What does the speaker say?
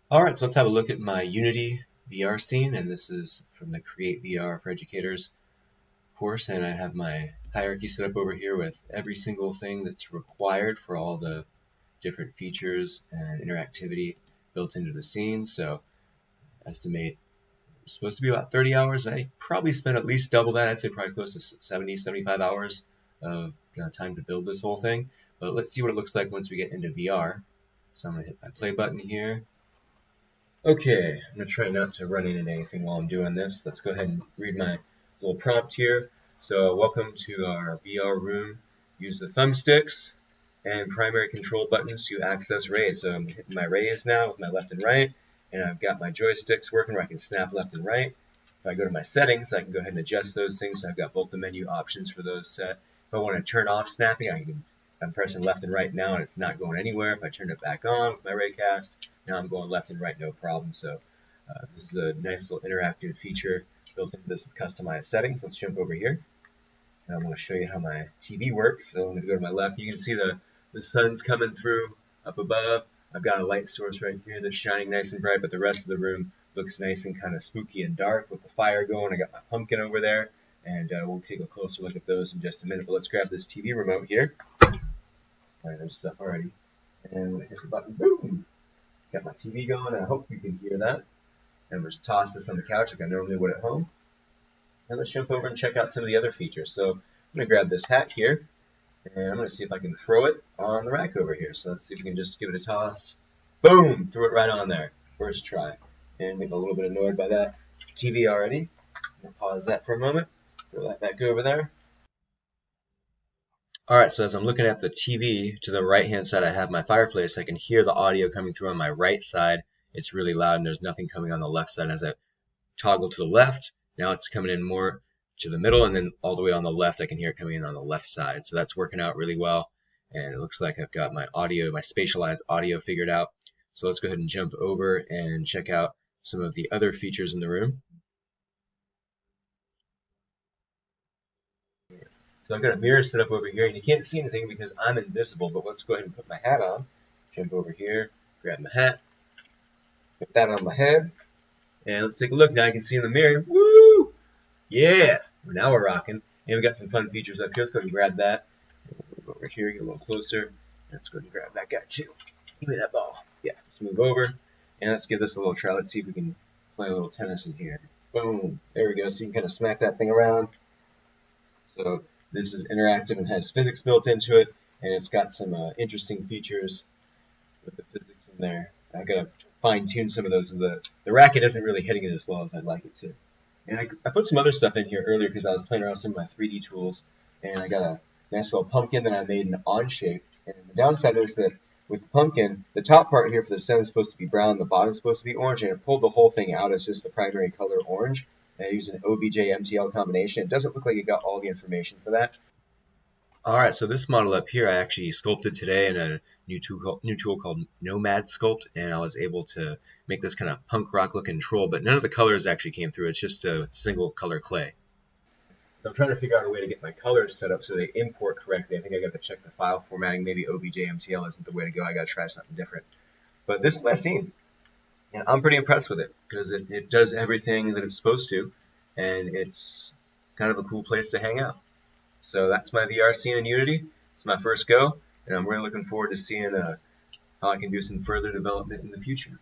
Alright, so let's have a look at my Unity VR scene, and this is from the Create VR for Educators course, and I have my hierarchy set up over here with every single thing that's required for all the different features and interactivity built into the scene. So estimate it's supposed to be about 30 hours, and I probably spent at least double that. I'd say probably close to 70, 75 hours of time to build this whole thing. But let's see what it looks like once we get into VR. So I'm going to hit my play button here. Okay, I'm going to try not to run into anything while I'm doing this. Let's go ahead and read my little prompt here. So welcome to our VR room. Use the thumbsticks and primary control buttons to access rays. So I'm hitting my rays now with my left and right, and I've got my joysticks working where I can snap left and right. If I go to my settings, I can go ahead and adjust those things. So I've got both the menu options for those set. If I want to turn off snapping, I'm pressing left and right now and it's not going anywhere. If I turn it back on with my raycast, now I'm going left and right, no problem. So this is a nice little interactive feature built into this with customized settings. Let's jump over here. And I'm going to show you how my TV works. So I'm going to go to my left. You can see the sun's coming through up above. I've got a light source right here that's shining nice and bright, but the rest of the room looks nice and kind of spooky and dark with the fire going. I got my pumpkin over there, and we'll take a closer look at those in just a minute. But let's grab this TV remote here. Alright, there's stuff already. And when I hit the button, boom! Got my TV going. I hope you can hear that. And we'll just toss this on the couch like I normally would at home. And let's jump over and check out some of the other features. So I'm going to grab this hat here, and I'm going to see if I can throw it on the rack over here. So let's see if we can just give it a toss. Boom! Threw it right on there. First try. And getting a little bit annoyed by that TV already. I'm going to pause that for a moment. Throw that back over there. Alright, so as I'm looking at the TV, to the right-hand side I have my fireplace. I can hear the audio coming through on my right side. It's really loud and there's nothing coming on the left side. As I toggle to the left, now it's coming in more to the middle, and then all the way on the left I can hear it coming in on the left side. So that's working out really well, and it looks like I've got my audio, my spatialized audio figured out. So let's go ahead and jump over and check out some of the other features in the room. So I've got a mirror set up over here, and you can't see anything because I'm invisible, but let's go ahead and put my hat on. Jump over here, grab my hat, put that on my head, and let's take a look. Now I can see in the mirror. Woo! Yeah! Now we're rocking. And we've got some fun features up here. Let's go ahead and grab that. Move over here, get a little closer. Let's go ahead and grab that guy too. Give me that ball. Yeah, let's move over, and let's give this a little try. Let's see if we can play a little tennis in here. Boom! There we go. So you can kind of smack that thing around. So this is interactive and has physics built into it, and it's got some interesting features with the physics in there. I gotta fine-tune some of those. The racket isn't really hitting it as well as I'd like it to. And I put some other stuff in here earlier because I was playing around with some of my 3D tools, and I got a nice little pumpkin that I made in on shape. And the downside is that with the pumpkin, the top part here for the stem is supposed to be brown, the bottom is supposed to be orange, and I pulled the whole thing out as just the primary color orange. I used an OBJ MTL combination. It doesn't look like it got all the information for that. Alright, so this model up here I actually sculpted today in a new tool called Nomad Sculpt, and I was able to make this kind of punk rock looking troll, but none of the colors actually came through. It's just a single color clay. So I'm trying to figure out a way to get my colors set up so they import correctly. I think I got to check the file formatting. Maybe OBJ MTL isn't the way to go. I got to try something different. But this is my scene. And I'm pretty impressed with it because it does everything that it's supposed to, and it's kind of a cool place to hang out. So that's my VR scene in Unity. It's my first go, and I'm really looking forward to seeing how I can do some further development in the future.